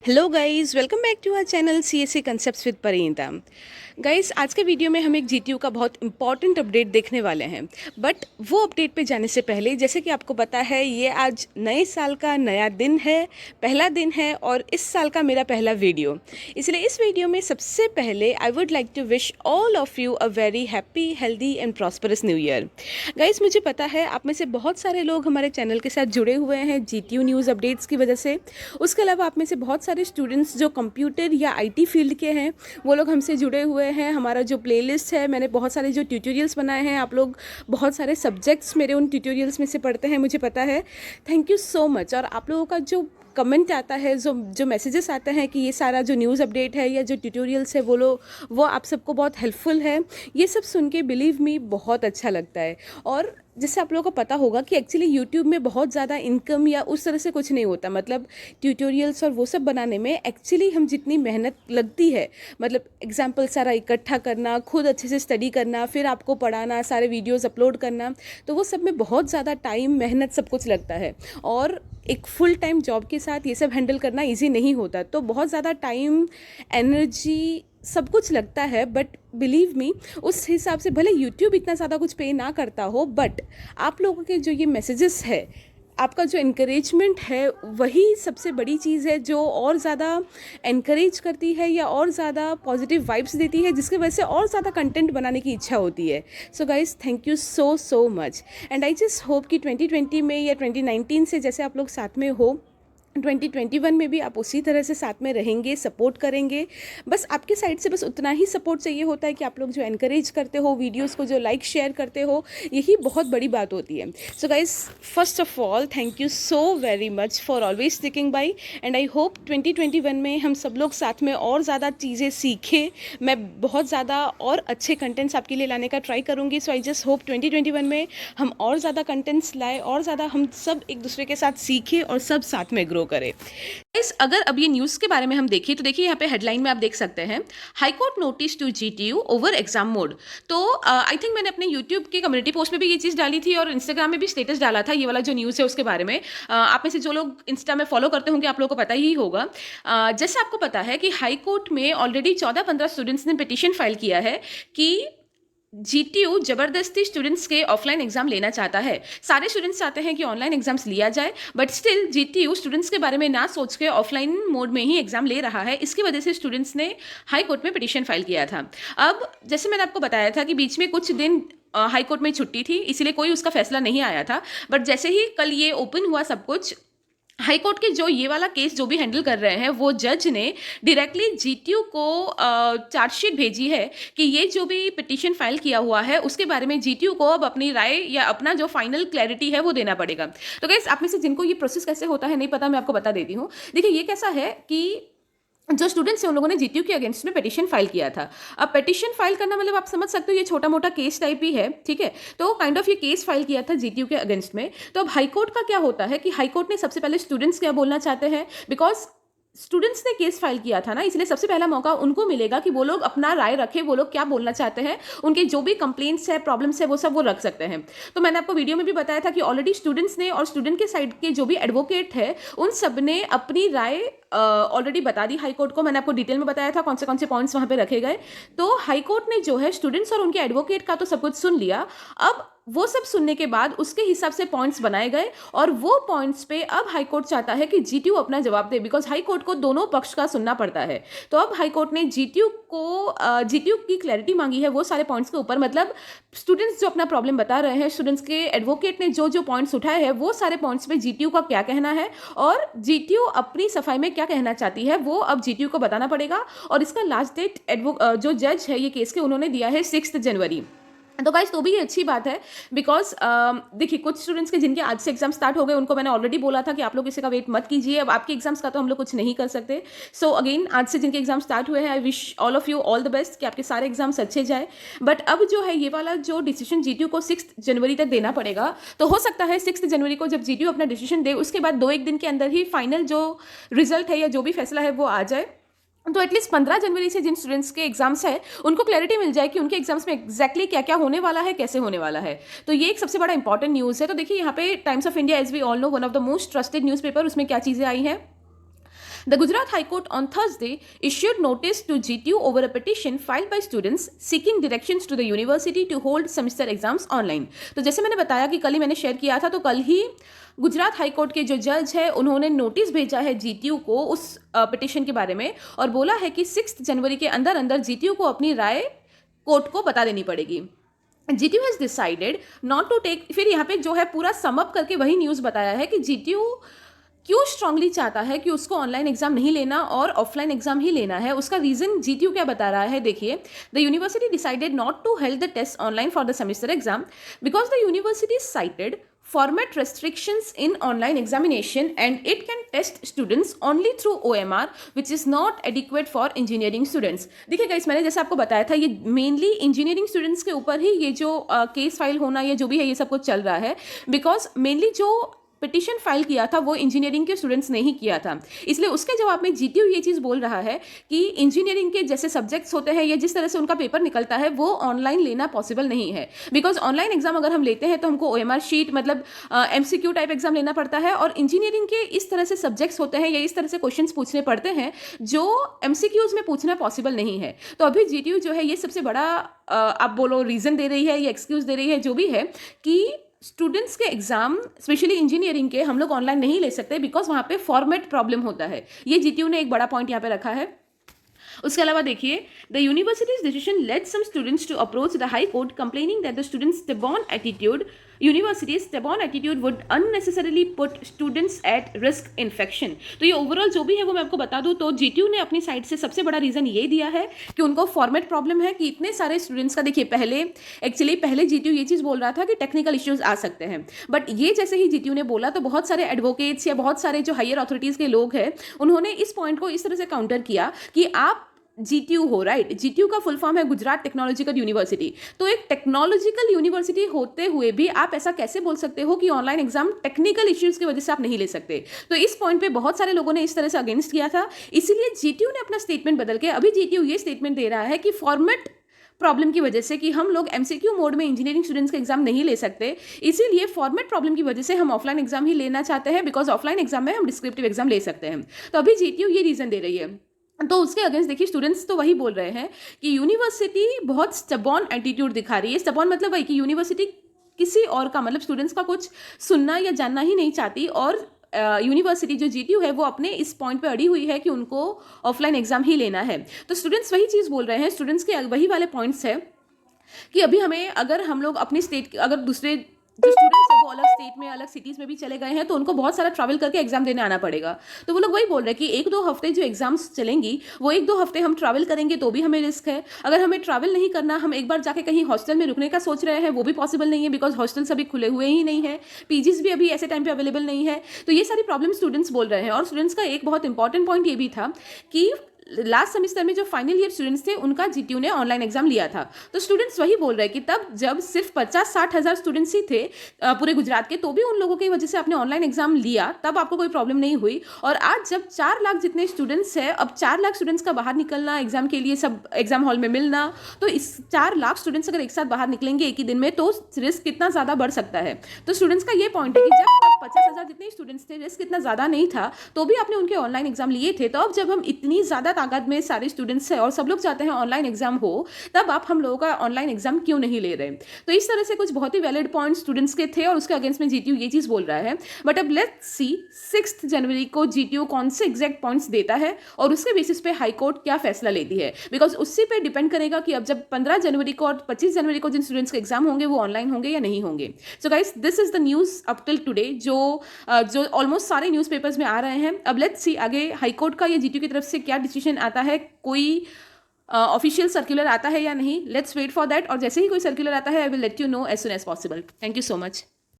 Hello guys, welcome back to our channel CSC concepts with Parineeta. Guys, आज के video में हम एक जीटीयू का बहुत इंपॉर्टेंट अपडेट देखने वाले हैं। बट वो अपडेट पे जाने से पहले, जैसे कि आपको पता है, ये आज नए साल का नया दिन है, पहला दिन है और इस साल का मेरा पहला वीडियो। इसलिए इस वीडियो में सबसे पहले I would like to wish all of you a very happy, healthy and prosperous new year. Guys, मुझे पता है आप में से बहुत सारे लोग हमारे चैनल के साथ जुड़े हुए हैं जीटीयू न्यूज़ अपडेट्स की वजह से। उसके अलावा आप में से बहुत सारे स्टूडेंट्स जो कंप्यूटर या आईटी फील्ड के हैं, वो लोग हमसे जुड़े हुए हैं। हमारा जो प्लेलिस्ट है, मैंने बहुत सारे जो ट्यूटोरियल्स बनाए हैं, आप लोग बहुत सारे सब्जेक्ट्स मेरे उन ट्यूटोरियल्स में से पढ़ते हैं, मुझे पता है। Thank you so much. और आप लोगों का जो कमेंट आता है, जो मैसेजेस आते हैं कि ये सारा जो न्यूज़ अपडेट है या जो ट्यूटोरियल्स है वो आप सबको बहुत हेल्पफुल है, ये सब सुन के बिलीव मी बहुत अच्छा लगता है। और जैसे आप लोगों को पता होगा कि एक्चुअली यूट्यूब में बहुत ज़्यादा इनकम या उस तरह से कुछ नहीं होता। मतलब ट्यूटोरियल्स और वो सब बनाने में एक्चुअली हम जितनी मेहनत लगती है, मतलब एग्जाम्पल सारा इकट्ठा करना, खुद अच्छे से स्टडी करना, फिर आपको पढ़ाना, सारे वीडियोस अपलोड करना, तो वो सब में बहुत ज़्यादा टाइम, मेहनत, सब कुछ लगता है। और एक फुल टाइम जॉब के साथ ये सब हैंडल करना ईजी नहीं होता, तो बहुत ज़्यादा टाइम, एनर्जी, सब कुछ लगता है। बट बिलीव मी, उस हिसाब से भले यूट्यूब इतना ज़्यादा कुछ पे ना करता हो, बट आप लोगों के जो ये मैसेजेस है, आपका जो इनकरेजमेंट है, वही सबसे बड़ी चीज़ है जो और ज़्यादा इनकरेज करती है या और ज़्यादा पॉजिटिव वाइब्स देती है, जिसकी वजह से और ज़्यादा कंटेंट बनाने की इच्छा होती है। So guys, thank you so so much. And I just hope कि 2020 में या 2019 से जैसे आप लोग साथ में हो, 2021 में भी आप उसी तरह से साथ में रहेंगे, सपोर्ट करेंगे। बस आपके साइड से बस उतना ही सपोर्ट चाहिए होता है कि आप लोग जो एनकरेज करते हो, वीडियोस को जो लाइक शेयर करते हो, यही बहुत बड़ी बात होती है। So guys, first of all thank you so very much for always sticking by. And I hope 2021 में हम सब लोग साथ में और ज़्यादा चीज़ें सीखें। मैं बहुत ज़्यादा और अच्छे कंटेंट्स आपके लिए लाने का ट्राई करूँगी। सो आई जस्ट होप 2021 में हम और ज़्यादा कंटेंट्स लाए, और ज़्यादा हम सब एक दूसरे के साथ सीखें और सब साथ में ग्रो करें। अगर अब ये न्यूज़ के बारे में हम देखें तो देखिए, यहाँ पे हेडलाइन में आप देख सकते हैं, high court notice to GTU over exam mode. तो आई थिंक मैंने अपने यूट्यूब की कम्युनिटी पोस्ट में भी ये चीज़ डाली थी और इंस्टाग्राम में भी स्टेटस डाला था, ये वाला जो न्यूज़ है उसके बारे में। आप में से जो लोग इंस्टा में फॉलो करते होंगे, आप लोगों को पता ही होगा। जैसे आपको पता है कि हाई कोर्ट में ऑलरेडी 14-15 स्टूडेंट्स ने पिटीशन फाइल किया है कि जीटीयू जबरदस्ती स्टूडेंट्स के ऑफलाइन एग्जाम लेना चाहता है। सारे स्टूडेंट्स चाहते हैं कि ऑनलाइन एग्जाम्स लिया जाए, बट स्टिल जीटीयू स्टूडेंट्स के बारे में ना सोच के ऑफलाइन मोड में ही एग्जाम ले रहा है। इसकी वजह से स्टूडेंट्स ने हाई कोर्ट में पिटीशन फाइल किया था। अब जैसे मैंने आपको बताया था कि बीच में कुछ दिन हाई कोर्ट में छुट्टी थी, इसलिए कोई उसका फैसला नहीं आया था। बट जैसे ही कल ये ओपन हुआ सब कुछ, हाई कोर्ट के जो ये वाला केस जो भी हैंडल कर रहे हैं, वो जज ने डायरेक्टली जीटीयू को चार्जशीट भेजी है कि ये जो भी पिटीशन फाइल किया हुआ है उसके बारे में जीटीयू को अब अपनी राय या अपना जो फाइनल क्लैरिटी है वो देना पड़ेगा। तो गाइस, आप में से जिनको ये प्रोसेस कैसे होता है नहीं पता, मैं आपको बता देती हूँ। देखिए, ये कैसा है कि जो स्टूडेंट्स हैं उन लोगों ने जीटीयू के अगेंस्ट में पिटीशन फाइल किया था। अब पिटीशन फाइल करना मतलब आप समझ सकते हो, ये छोटा मोटा केस टाइप ही है, ठीक है। तो काइंड ऑफ ये केस फाइल किया था जीटीयू के अगेंस्ट में। तो अब हाईकोर्ट का क्या होता है कि हाईकोर्ट ने सबसे पहले स्टूडेंट्स क्या बोलना चाहते हैं, बिकॉज स्टूडेंट्स ने केस फाइल किया था ना, इसलिए सबसे पहला मौका उनको मिलेगा कि वो लोग अपना राय रखें, वो लोग क्या बोलना चाहते हैं, उनके जो भी कंप्लेंट्स है, प्रॉब्लम्स है, वो सब वो रख सकते हैं। तो मैंने आपको वीडियो में भी बताया था कि ऑलरेडी स्टूडेंट्स ने और स्टूडेंट के साइड के जो भी एडवोकेट है, उन सब ने अपनी राय ऑलरेडी बता दी हाईकोर्ट को। मैंने आपको डिटेल में बताया था कौन से पॉइंट्स वहां पे रखे गए। तो हाईकोर्ट ने जो है स्टूडेंट्स और उनके एडवोकेट का तो सब कुछ सुन लिया। अब वो सब सुनने के बाद उसके हिसाब से पॉइंट्स बनाए गए, और वो पॉइंट्स पे अब हाईकोर्ट चाहता है कि जीटीयू अपना जवाब दे, बिकॉज हाईकोर्ट को दोनों पक्ष का सुनना पड़ता है। तो अब हाईकोर्ट ने जीटीयू की क्लैरिटी मांगी है वो सारे पॉइंट्स के ऊपर। मतलब स्टूडेंट्स जो अपना प्रॉब्लम बता रहे हैं, स्टूडेंट्स के एडवोकेट ने जो जो पॉइंट्स उठाए हैं, वो सारे पॉइंट्स पे जीटीयू का क्या कहना है और जीटीयू अपनी सफाई में क्या कहना चाहती है, वो अब जीटीयू को बताना पड़ेगा। और इसका लास्ट डेट जो जज है ये केस के, उन्होंने दिया है 6 जनवरी। तो गाइस, तो भी ये अच्छी बात है, बिकॉज देखिए, कुछ स्टूडेंट्स के जिनके आज से एग्जाम स्टार्ट हो गए, उनको मैंने ऑलरेडी बोला था कि आप लोग इसी का वेट मत कीजिए। अब आपके एग्जाम्स का तो हम लोग कुछ नहीं कर सकते। सो अगेन, आज से जिनके एग्जाम स्टार्ट हुए हैं, I wish all of you all the best कि आपके सारे एग्जाम्स अच्छे जाए। बट अब जो है ये वाला जो डिसीजन जीटीयू को 6 जनवरी तक देना पड़ेगा। तो हो सकता है 6 जनवरी को जब जीटीयू अपना डिसीजन दे, उसके बाद 2-1 दिन के अंदर ही फाइनल जो रिजल्ट है या जो भी फैसला है वो आ जाए। तो एटलीस्ट 15 जनवरी से जिन स्टूडेंट्स के एग्जाम्स है, उनको क्लैरिटी मिल जाए कि उनके एग्जाम्स में एग्जैक्टली क्या क्या होने वाला है, कैसे होने वाला है। तो ये एक सबसे बड़ा इंपॉर्टेंट न्यूज़ है। तो देखिए, यहाँ पे Times of India, as we all know, one of the most trusted newspaper, उसमें क्या चीज़ें आई हैं। The Gujarat High Court on Thursday issued notice to GTU over a petition filed by students seeking directions to the university to hold semester exams online. तो जैसे मैंने बताया कि कल ही मैंने शेयर किया था, तो कल ही गुजरात हाई कोर्ट के जो जज है उन्होंने नोटिस भेजा है जीटीयू को उस पिटिशन के बारे में और बोला है कि 6 जनवरी के अंदर अंदर जीटीयू को अपनी राय कोर्ट को बता देनी पड़ेगी. GTU has decided not to take, फिर यहाँ पे जो है पूरा समअप करके वही न्यूज़ बताया है कि जीटीयू क्यों स्ट्रांगली चाहता है कि उसको ऑनलाइन एग्जाम नहीं लेना और ऑफलाइन एग्जाम ही लेना है. उसका रीजन जीटीयू क्या बता रहा है, देखिए. The university decided not to held the test online for the semester exam because the university cited format restrictions in online examination and it can test students only through OMR which is not adequate for engineering students. देखिए guys, मैंने जैसे आपको बताया था ये mainly engineering students के ऊपर ही ये जो केस फाइल होना या जो भी है ये सब कुछ चल रहा है, बिकॉज मेनली जो पिटिशन फाइल किया था वो इंजीनियरिंग के स्टूडेंट्स ने ही किया था. इसलिए उसके जवाब में जीटीयू ये चीज़ बोल रहा है कि इंजीनियरिंग के जैसे सब्जेक्ट्स होते हैं या जिस तरह से उनका पेपर निकलता है वो ऑनलाइन लेना पॉसिबल नहीं है. बिकॉज ऑनलाइन एग्जाम अगर हम लेते हैं तो हमको OMR शीट मतलब MCQ टाइप एग्जाम लेना पड़ता है और इंजीनियरिंग के इस तरह से सब्जेक्ट्स होते हैं या इस तरह से क्वेश्चंस पूछने पड़ते हैं जो MCQs में पूछना पॉसिबल नहीं है. तो अभी जीटीयू जो है ये सबसे बड़ा आप बोलो रीज़न दे रही है या एक्सक्यूज़ दे रही है जो भी है कि स्टूडेंट्स के एग्जाम स्पेशली इंजीनियरिंग के हम लोग ऑनलाइन नहीं ले सकते बिकॉज वहाँ पे फॉर्मेट प्रॉब्लम होता है. ये जीटीयू ने एक बड़ा पॉइंट यहाँ पे रखा है. उसके अलावा देखिए, the university's decision led some students to approach the high court complaining that the students stubborn attitude university's stubborn attitude would unnecessarily put students at risk infection. तो ये ओवरऑल जो भी है वो मैं आपको बता दूं तो जीटीयू ने अपनी साइड से सबसे बड़ा रीज़न ये दिया है कि उनको फॉर्मेट प्रॉब्लम है कि इतने सारे स्टूडेंट्स का. देखिए पहले जीटीयू ये चीज़ बोल रहा था कि टेक्निकल इश्यूज आ सकते हैं, बट ये जैसे ही जीटीयू ने बोला तो बहुत सारे एडवोकेट्स या बहुत सारे जो हायर अथॉरिटीज़ के लोग हैं उन्होंने इस पॉइंट को इस तरह से काउंटर किया कि आप जीटीयू हो, राइट. जीटीयू का फुल फॉर्म है गुजरात टेक्नोलॉजिकल यूनिवर्सिटी. तो एक टेक्नोलॉजिकल यूनिवर्सिटी होते हुए भी आप ऐसा कैसे बोल सकते हो कि ऑनलाइन एग्जाम टेक्निकल इश्यूज की वजह से आप नहीं ले सकते. तो इस पॉइंट पे बहुत सारे लोगों ने इस तरह से अगेंस्ट किया था. इसीलिए जीटीयू ने अपना स्टेटमेंट बदल के अभी जीटीयू ये स्टेटमेंट दे रहा है कि फॉर्मेट प्रॉब्लम की वजह से कि हम लोग MCQ मोड में इंजीनियरिंग स्टूडेंट्स का एग्जाम नहीं ले सकते, इसीलिए फॉर्मेट प्रॉब्लम की वजह से हम ऑफलाइन एग्जाम ही लेना चाहते हैं बिकॉज ऑफलाइन एग्जाम में हम डिस्क्रिप्टिव एग्जाम ले सकते हैं. तो अभी जीटीयू ये रीज़न दे रही है. तो उसके अगेंस्ट देखिए स्टूडेंट्स तो वही बोल रहे हैं कि यूनिवर्सिटी बहुत स्टबॉर्न एटीट्यूड दिखा रही है. स्टबॉर्न मतलब वही कि यूनिवर्सिटी किसी और का मतलब स्टूडेंट्स का कुछ सुनना या जानना ही नहीं चाहती और यूनिवर्सिटी जो जीटीयू है वो अपने इस पॉइंट पे अड़ी हुई है कि उनको ऑफलाइन एग्जाम ही लेना है. तो स्टूडेंट्स वही चीज़ बोल रहे हैं. स्टूडेंट्स के वही वाले पॉइंट्स है कि अभी हमें अगर हम लोग अपनी स्टेट अगर दूसरे जो स्टूडेंट्स हैं वो अलग स्टेट में अलग सिटीज़ में भी चले गए हैं तो उनको बहुत सारा ट्रैवल करके एग्जाम देने आना पड़ेगा. तो वो लोग वही बोल रहे हैं कि 1-2 हफ्ते जो एग्जाम्स चलेंगी वो 1-2 हफ्ते हम ट्रैवल करेंगे तो भी हमें रिस्क है. अगर हमें ट्रैवल नहीं करना, हम एक बार जाके कहीं हॉस्टल में रुकने का सोच रहे हैं वो भी पॉसिबल नहीं है बिकॉज हॉस्टल्स अभी खुले हुए ही नहीं है, पीजीज भी अभी ऐसे टाइम पे अवेलेबल नहीं है. तो ये सारी प्रॉब्लम स्टूडेंट्स बोल रहे हैं. और स्टूडेंट्स का एक बहुत इंपॉर्टेंट पॉइंट ये भी था कि लास्ट सेमेस्टर में जो फाइनल ईयर स्टूडेंट्स थे उनका जीटीयू ने ऑनलाइन एग्जाम लिया था. तो स्टूडेंट्स वही बोल रहे हैं कि तब जब सिर्फ 50-60 हज़ार स्टूडेंट्स ही थे पूरे गुजरात के, तो भी उन लोगों की वजह से आपने ऑनलाइन एग्जाम लिया तब आपको कोई प्रॉब्लम नहीं हुई. और आज जब 4 लाख जितने स्टूडेंट्स हैं, अब 4 लाख स्टूडेंट्स का बाहर निकलना एग्जाम के लिए, सब एग्जाम हॉल में मिलना, तो इस 4 लाख स्टूडेंट्स अगर एक साथ बाहर निकलेंगे एक ही दिन में तो रिस्क कितना ज़्यादा बढ़ सकता है. तो स्टूडेंट्स का ये पॉइंट है कि जब 50 हज़ार जितने स्टूडेंट्स थे रिस्क इतना ज़्यादा नहीं था तो भी आपने उनके ऑनलाइन एग्जाम लिए थे. तो अब जब हम इतनी ज़्यादा तादाद में सारे स्टूडेंट्स हैं और सब लोग चाहते हैं ऑनलाइन एग्जाम हो, तब आप हम लोगों का ऑनलाइन एग्जाम क्यों नहीं ले रहे. तो इस तरह से कुछ बहुत ही वैलिड पॉइंट्स स्टूडेंट्स के थे और उसके अगेंस्ट में जीटीयू ये चीज़ बोल रहा है. बट अब लेट्स सी 6 जनवरी को जीटीयू कौन से एग्जैक्ट पॉइंट्स देता है और उसके बेसिस पे हाई कोर्ट क्या फैसला लेती है, बिकॉज उसी पे डिपेंड करेगा कि अब जब 15 जनवरी को और 25 जनवरी को जिन स्टूडेंट्स के एग्जाम होंगे वो ऑनलाइन होंगे या नहीं होंगे. So guys, this is the news up till today जो ऑलमोस्ट सारे न्यूज़पेपर्स में आ रहे हैं. अब लेट्स सी आगे हाई कोर्ट का या जीटीयू की तरफ से क्या डिसीजन आता है, कोई ऑफिशियल सर्कुलर आता है या नहीं. Let's wait for that. और जैसे ही कोई सर्कुलर आता है I will let you know as soon as possible. Thank you so much.